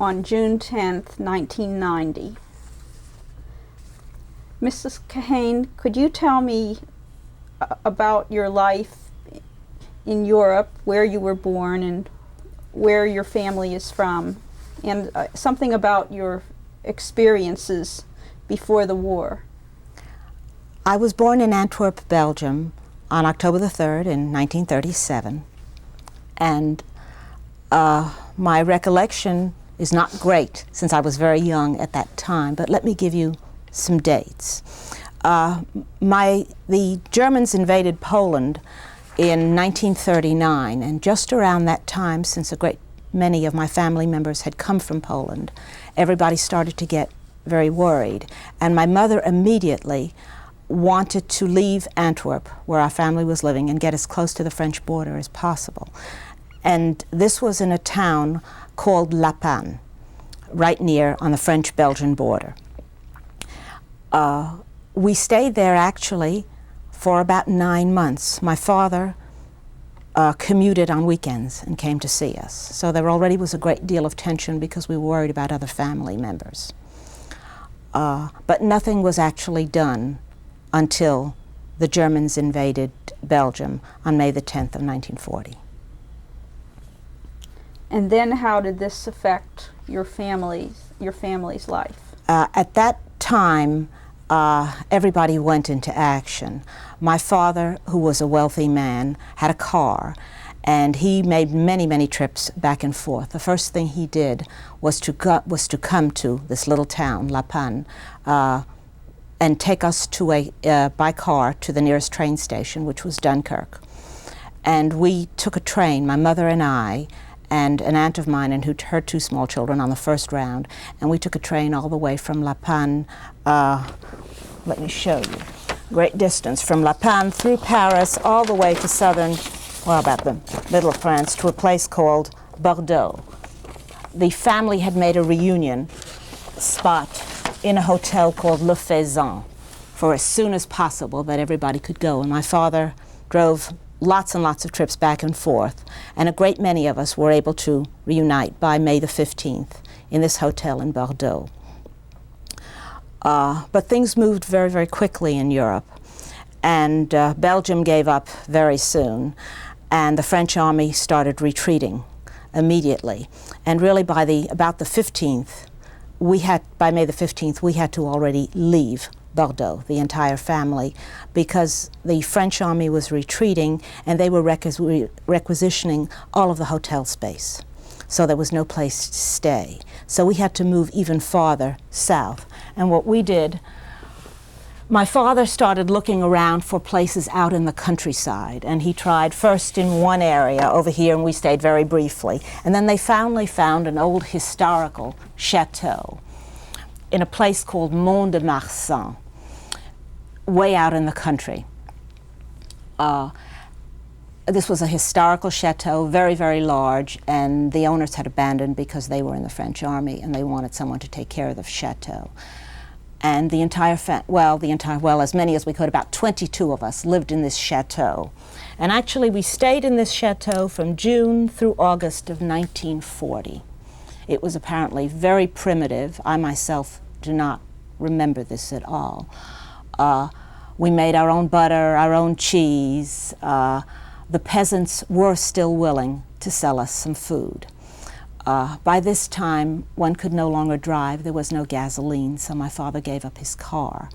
on June 10th, 1990. Mrs. Kahane, could you tell me about your life in Europe, where you were born and where your family is from, and something about your experiences before the war? I was born in Antwerp, Belgium on October the 3rd in 1937, and my recollection is not great since I was very young at that time, but let me give you some dates. The Germans invaded Poland in 1939, and just around that time, since a great many of my family members had come from Poland, everybody started to get very worried, and my mother immediately wanted to leave Antwerp, where our family was living, and get as close to the French border as possible. And this was in a town called La Panne, right near on the French-Belgian border. We stayed there actually for about 9 months. My father commuted on weekends and came to see us. So there already was a great deal of tension because we were worried about other family members. But nothing was actually done until the Germans invaded Belgium on May the 10th of 1940. And then how did this affect your family's life? At that time, everybody went into action. My father, who was a wealthy man, had a car, and he made many, many trips back and forth. The first thing he did was to come to this little town, La Panne, and take us by car to the nearest train station, which was Dunkirk. And we took a train, my mother and I, and an aunt of mine and her 2 small children on the first round, and we took a train all the way from La Panne, let me show you, great distance, from La Panne through Paris all the way to southern, well, about the middle of France, to a place called Bordeaux. The family had made a reunion spot in a hotel called Le Faisan for as soon as possible that everybody could go, and my father drove lots and lots of trips back and forth, and a great many of us were able to reunite by May the 15th in this hotel in Bordeaux. But things moved very, very quickly in Europe, and Belgium gave up very soon, and the French army started retreating immediately. And really by about the 15th, by May the 15th, we had to already leave Bordeaux, the entire family, because the French army was retreating and they were requisitioning all of the hotel space. So there was no place to stay. So we had to move even farther south. And what we did, my father started looking around for places out in the countryside, and he tried first in one area over here, and we stayed very briefly. And then they finally found an old historical chateau in a place called Mont de Marsan, way out in the country. This was a historical chateau, very, very large, and the owners had abandoned because they were in the French army and they wanted someone to take care of the chateau. And the entire, as many as we could, about 22 of us lived in this chateau. And actually we stayed in this chateau from June through August of 1940. It was apparently very primitive. I myself do not remember this at all. We made our own butter, our own cheese. The peasants were still willing to sell us some food. By this time, one could no longer drive. There was no gasoline, so my father gave up his car.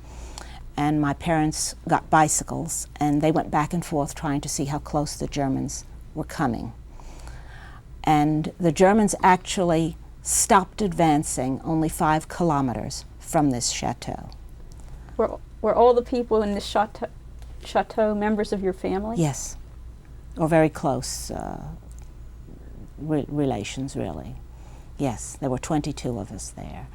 And my parents got bicycles, and they went back and forth trying to see how close the Germans were coming. And the Germans actually stopped advancing only 5 kilometers from this chateau. Were all the people in this chateau members of your family? Yes, or very close relations, really. Yes, there were 22 of us there.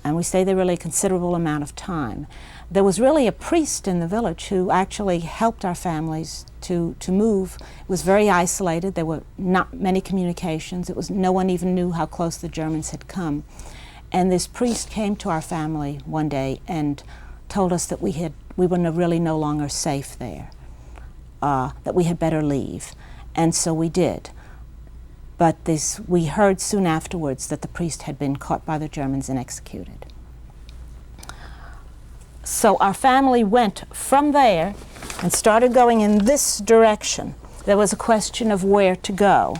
And we stayed there really a considerable amount of time. There was really a priest in the village who actually helped our families to move. It was very isolated. There were not many communications. No one even knew how close the Germans had come. And this priest came to our family one day and told us that we were really no longer safe there, that we had better leave. And so we did. but we heard soon afterwards that the priest had been caught by the Germans and executed. So our family went from there and started going in this direction. There was a question of where to go.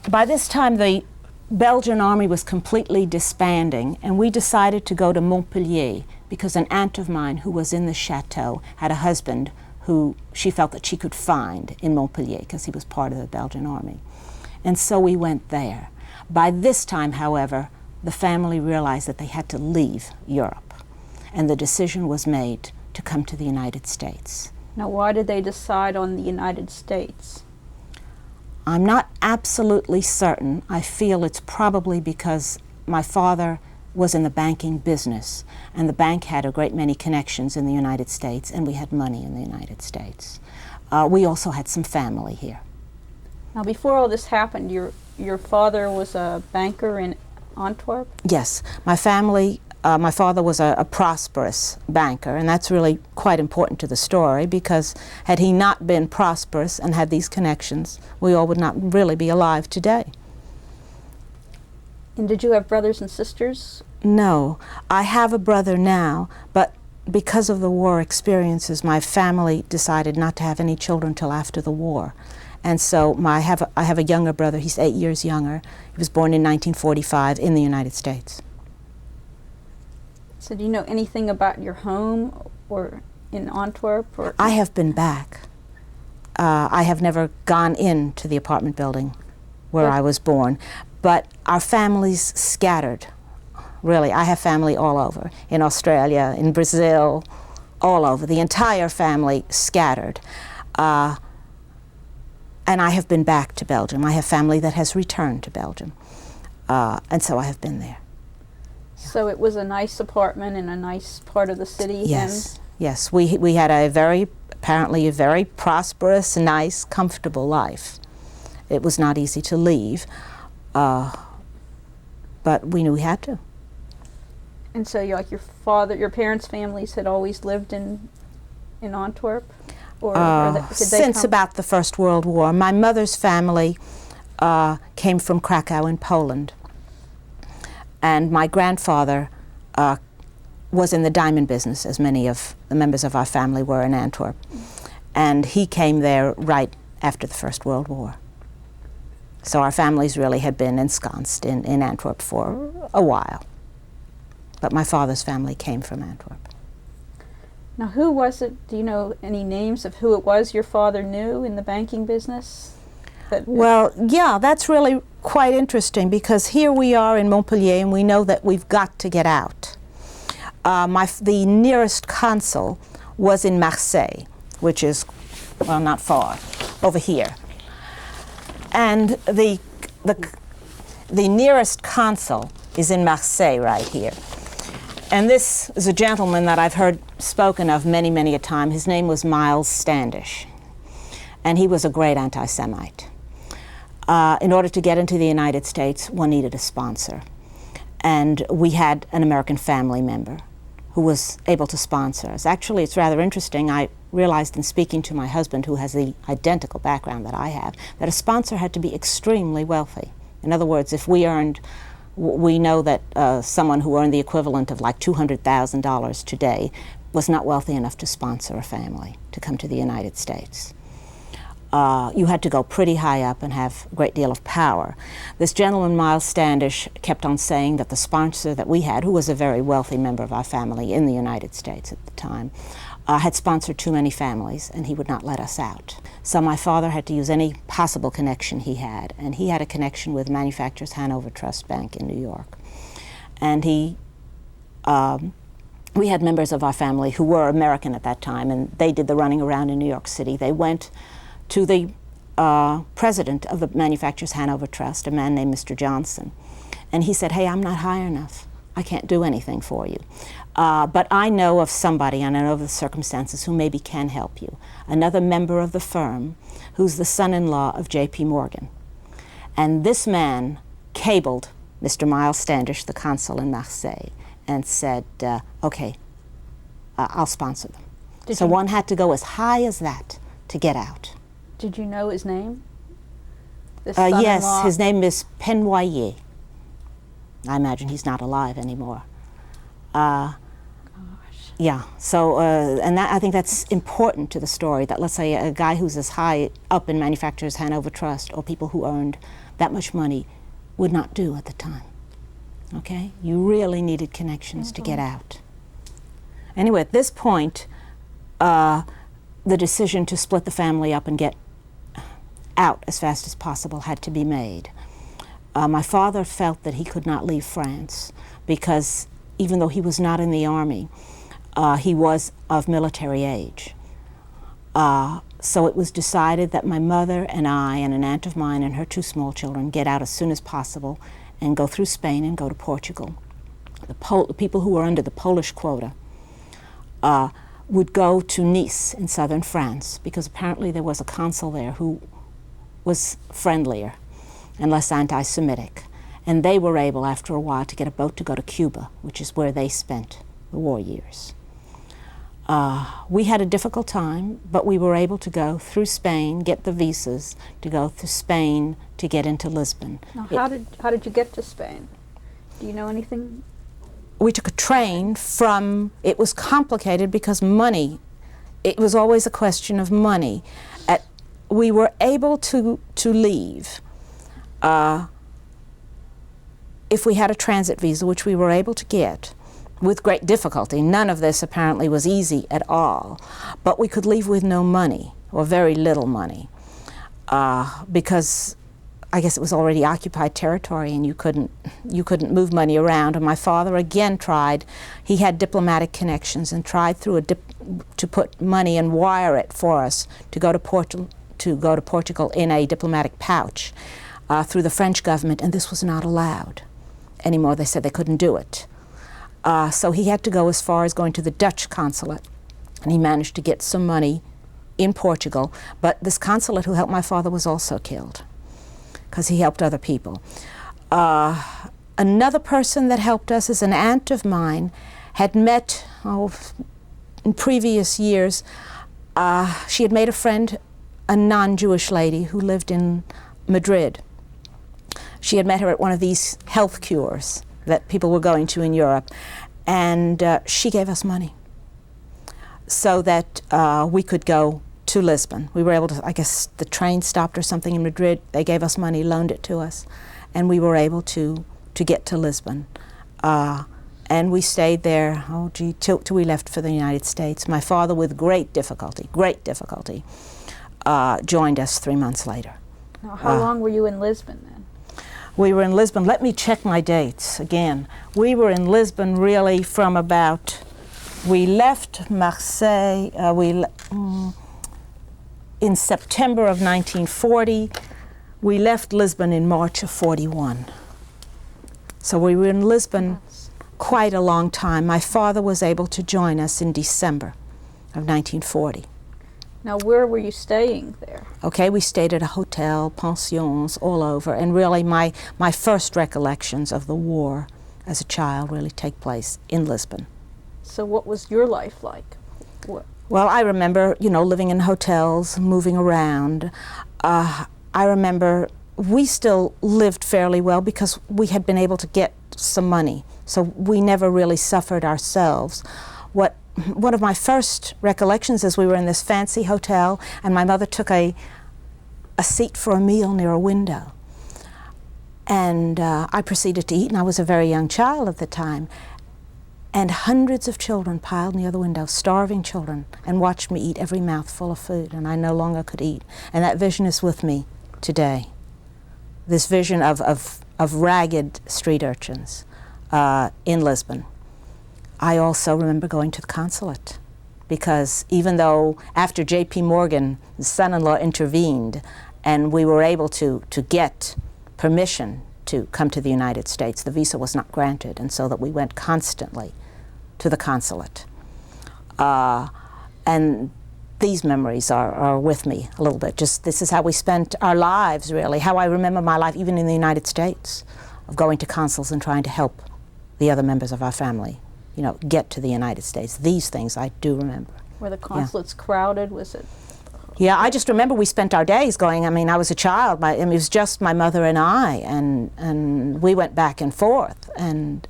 By this time, the Belgian army was completely disbanding, and we decided to go to Montpellier because an aunt of mine who was in the chateau had a husband who she felt that she could find in Montpellier because he was part of the Belgian army. And so we went there. By this time, however, the family realized that they had to leave Europe, and the decision was made to come to the United States. Now, why did they decide on the United States? I'm not absolutely certain. I feel it's probably because my father was in the banking business, and the bank had a great many connections in the United States, and we had money in the United States. We also had some family here. Now, before all this happened, your father was a banker in Antwerp? Yes, my father was a prosperous banker, and that's really quite important to the story, because had he not been prosperous and had these connections, we all would not really be alive today. And did you have brothers and sisters? No, I have a brother now, but because of the war experiences, my family decided not to have any children till after the war. And so I have a younger brother. He's 8 years younger. He was born in 1945 in the United States. So do you know anything about your home or in Antwerp? Or I have been back. I have never gone into the apartment building where I was born, but our families scattered. Really, I have family all over, in Australia, in Brazil, all over. The entire family scattered. And I have been back to Belgium. I have family that has returned to Belgium. And so I have been there. So it was a nice apartment in a nice part of the city? Yes, yes. We had apparently a very prosperous, nice, comfortable life. It was not easy to leave, but we knew we had to. And so your parents' families had always lived in Antwerp? Or did they since come? About the First World War. My mother's family came from Krakow in Poland. And my grandfather was in the diamond business, as many of the members of our family were in Antwerp. And he came there right after the First World War. So our families really had been ensconced in Antwerp for a while. But my father's family came from Antwerp. Now, who was it? Do you know any names of who it was your father knew in the banking business? Well, yeah, that's really quite interesting, because here we are in Montpellier and we know that we've got to get out. The nearest consul was in Marseille, which is, well, not far, over here. And the nearest consul is in Marseille right here. And this is a gentleman that I've heard spoken of many, many a time. His name was Miles Standish, and he was a great anti-Semite. In order to get into the United States, one needed a sponsor. And we had an American family member who was able to sponsor us. Actually, it's rather interesting. I realized in speaking to my husband, who has the identical background that I have, that a sponsor had to be extremely wealthy. In other words, if we know that someone who earned the equivalent of like $200,000 today was not wealthy enough to sponsor a family to come to the United States. You had to go pretty high up and have a great deal of power. This gentleman, Miles Standish, kept on saying that the sponsor that we had, who was a very wealthy member of our family in the United States at the time, had sponsored too many families, and he would not let us out. So my father had to use any possible connection he had, and he had a connection with Manufacturers Hanover Trust Bank in New York. And we had members of our family who were American at that time, and they did the running around in New York City. They went to the president of the Manufacturers Hanover Trust, a man named Mr. Johnson, and he said, "Hey, I'm not high enough. I can't do anything for you. But I know of somebody, and I know of the circumstances, who maybe can help you. Another member of the firm who's the son-in-law of J.P. Morgan." And this man cabled Mr. Miles Standish, the consul in Marseille, and said, okay, I'll sponsor them. So one had to go as high as that to get out. Did you know his name? This son-in-law? Yes, his name is Penoyer. I imagine he's not alive anymore. Yeah, so, and that, I think that's important to the story, that let's say a guy who's as high up in Manufacturers Hanover Trust, or people who earned that much money, would not do at the time. Okay? You really needed connections to get out. Anyway, at this point, the decision to split the family up and get out as fast as possible had to be made. My father felt that he could not leave France because even though he was not in the army, he was of military age. So it was decided that my mother and I and an aunt of mine and her 2 small children get out as soon as possible and go through Spain and go to Portugal. The people who were under the Polish quota would go to Nice in southern France because apparently there was a consul there who was friendlier and less anti-Semitic. And they were able, after a while, to get a boat to go to Cuba, which is where they spent the war years. We had a difficult time, but we were able to go through Spain, get the visas to go through Spain to get into Lisbon. Now, how did you get to Spain? Do you know anything? We took a train from, it was complicated because money, it was always a question of money. We were able to leave if we had a transit visa, which we were able to get with great difficulty. None of this apparently was easy at all, but we could leave with no money, or very little money, because I guess it was already occupied territory and you couldn't move money around. And my father again tried, he had diplomatic connections and tried through to put money and wire it for us to go to Portugal in a diplomatic pouch through the French government, and this was not allowed anymore. They said they couldn't do it. So he had to go as far as going to the Dutch consulate, and he managed to get some money in Portugal. But this consulate who helped my father was also killed because he helped other people. Another person that helped us is an aunt of mine, had met in previous years. She had made a friend, a non-Jewish lady who lived in Madrid. She had met her at one of these health cures that people were going to in Europe, and she gave us money so that we could go to Lisbon. We were able to, I guess the train stopped or something in Madrid, they gave us money, loaned it to us, and we were able to get to Lisbon. And we stayed there, till we left for the United States. My father, with great difficulty, joined us 3 months later. Now, how long were you in Lisbon then? We were in Lisbon, let me check my dates again. We were in Lisbon really from about, we left Marseille in September of 1940. We left Lisbon in March of 41. So we were in Lisbon quite a long time. My father was able to join us in December of 1940. Now, where were you staying there? Okay, we stayed at a hotel, pensions, all over, and really my first recollections of the war as a child really take place in Lisbon. So what was your life like? Well, I remember, living in hotels, moving around. I remember we still lived fairly well because we had been able to get some money, so we never really suffered ourselves. One of my first recollections is we were in this fancy hotel and my mother took a seat for a meal near a window. And I proceeded to eat, and I was a very young child at the time. And hundreds of children piled near the window, starving children, and watched me eat every mouthful of food, and I no longer could eat. And that vision is with me today. This vision of ragged street urchins in Lisbon. I also remember going to the consulate because even though after J.P. Morgan, the son-in-law, intervened and we were able to get permission to come to the United States, the visa was not granted, and so that we went constantly to the consulate. And these memories are with me a little bit. Just this is how we spent our lives, really, how I remember my life even in the United States, of going to consuls and trying to help the other members of our family get to the United States. These things I do remember. Were the consulates crowded? Was it? Yeah, I just remember we spent our days going, I mean, I was a child, it was just my mother and I, and we went back and forth, and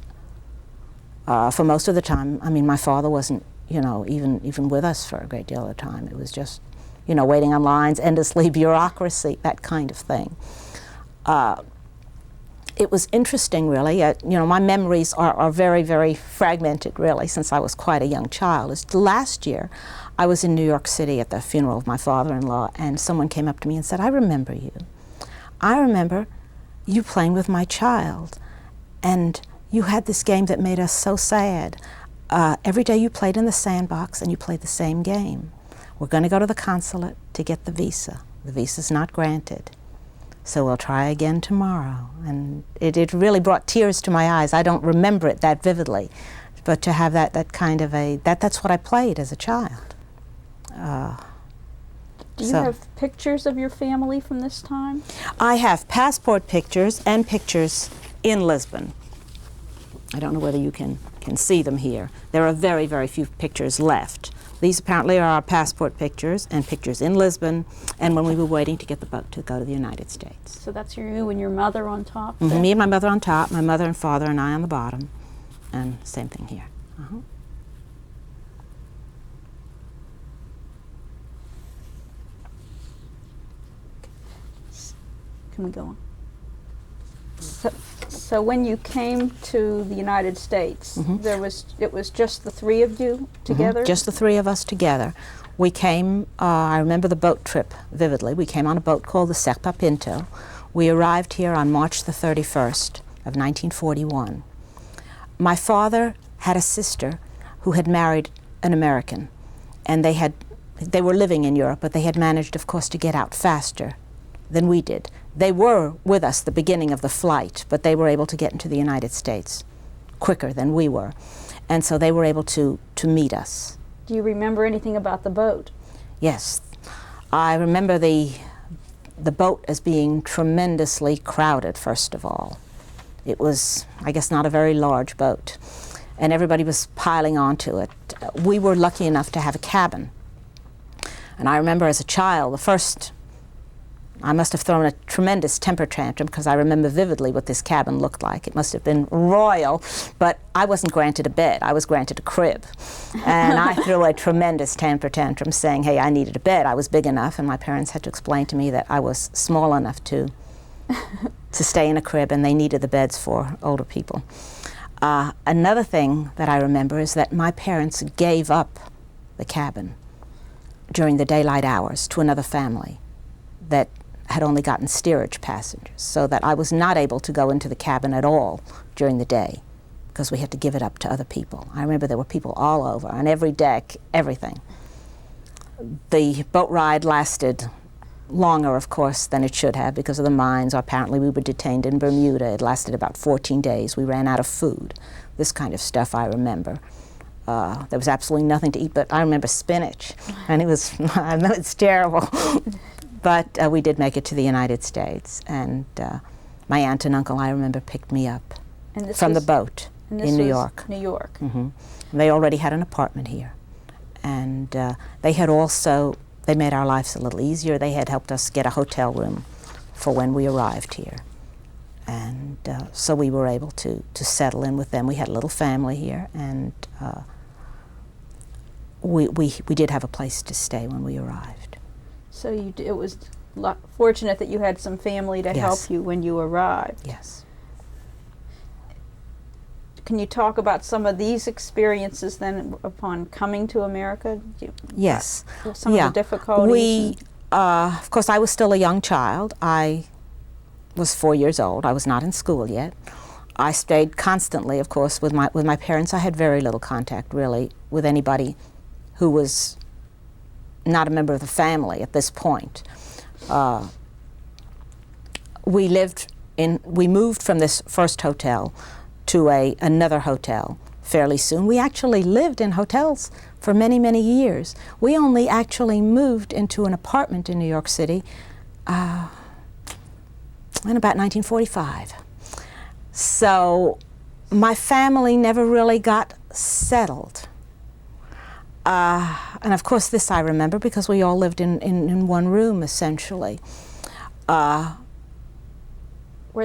for most of the time, I mean, my father wasn't, you know, even with us for a great deal of the time. It was just, you know, waiting on lines, endlessly, bureaucracy, that kind of thing. It was interesting, really. You know, my memories are very, very fragmented, really, since I was quite a young child. Last year, I was in New York City at the funeral of my father-in-law, and someone came up to me and said, "I remember you. I remember you playing with my child, and you had this game that made us so sad. Every day you played in the sandbox, and you played the same game. We're going to go to the consulate to get the visa. The visa's not granted. So we'll try again tomorrow." And it really brought tears to my eyes. I don't remember it that vividly, but to have that kind of that's what I played as a child. Do you have pictures of your family from this time? I have passport pictures and pictures in Lisbon. I don't know whether you can see them here. There are very, very few pictures left. These apparently are our passport pictures and pictures in Lisbon and when we were waiting to get the boat to go to the United States. So that's you and your mother on top? Mm-hmm. Me and my mother on top, my mother and father and I on the bottom, and same thing here. Can we go on? So when you came to the United States, it was just the three of you together? Just the three of us together. We came, I remember the boat trip vividly. We came on a boat called the Serpa Pinto. We arrived here on March the 31st of 1941. My father had a sister who had married an American, and they were living in Europe, but they had managed, of course, to get out faster than we did. They were with us the beginning of the flight, but they were able to get into the United States quicker than we were. And so they were able to meet us. Do you remember anything about the boat? Yes. I remember the boat as being tremendously crowded, first of all. It was, I guess, not a very large boat, and everybody was piling onto it. We were lucky enough to have a cabin. And I remember as a child, I must have thrown a tremendous temper tantrum because I remember vividly what this cabin looked like. It must have been royal, but I wasn't granted a bed. I was granted a crib. And I threw a tremendous temper tantrum saying, hey, I needed a bed. I was big enough, and my parents had to explain to me that I was small enough to stay in a crib, and they needed the beds for older people. Another thing that I remember is that my parents gave up the cabin during the daylight hours to another family that had only gotten steerage passengers, so that I was not able to go into the cabin at all during the day because we had to give it up to other people. I remember there were people all over, on every deck, everything. The boat ride lasted longer, of course, than it should have because of the mines. Apparently we were detained in Bermuda. It lasted about 14 days. We ran out of food. This kind of stuff I remember. There was absolutely nothing to eat, but I remember spinach, and it was, I know it's terrible. But we did make it to the United States, and my aunt and uncle, I remember, picked me up from the boat in New York. New York. They already had an apartment here, and they made our lives a little easier. They had helped us get a hotel room for when we arrived here, and so we were able to settle in with them. We had a little family here, and we did have a place to stay when we arrived. So it was fortunate that you had some family to help you when you arrived. Yes. Can you talk about some of these experiences then upon coming to America? Yes. Some of the difficulties? Of course, I was still a young child. I was 4 years old. I was not in school yet. I stayed constantly, of course, with my parents. I had very little contact, really, with anybody who was not a member of the family at this point. We moved from this first hotel to another hotel fairly soon. We actually lived in hotels for many, many years. We only actually moved into an apartment in New York City in about 1945. So my family never really got settled. And of course this I remember because we all lived in one room essentially. Were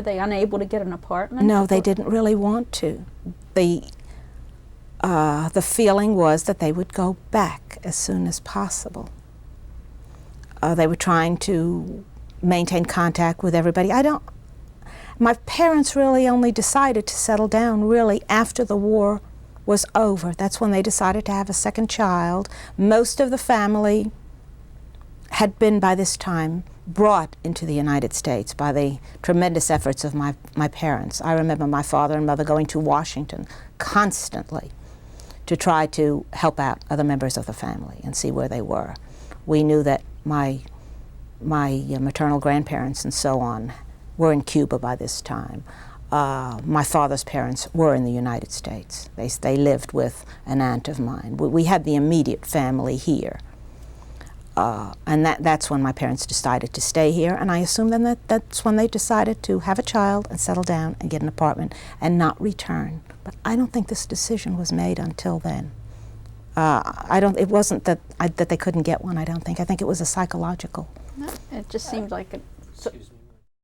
they unable to get an apartment? No, they didn't really want to. The feeling was that they would go back as soon as possible. They were trying to maintain contact with everybody. My parents really only decided to settle down really after the war was over. That's when they decided to have a second child. Most of the family had been by this time brought into the United States by the tremendous efforts of my parents. I remember my father and mother going to Washington constantly to try to help out other members of the family and see where they were. We knew that my maternal grandparents and so on were in Cuba by this time. My father's parents were in the United States. They lived with an aunt of mine. We had the immediate family here. And that's when my parents decided to stay here, and I assume then that's when they decided to have a child and settle down and get an apartment and not return. But I don't think this decision was made until then. It wasn't that they couldn't get one, I don't think. I think it was a psychological. No, it just seemed like it. Excuse me.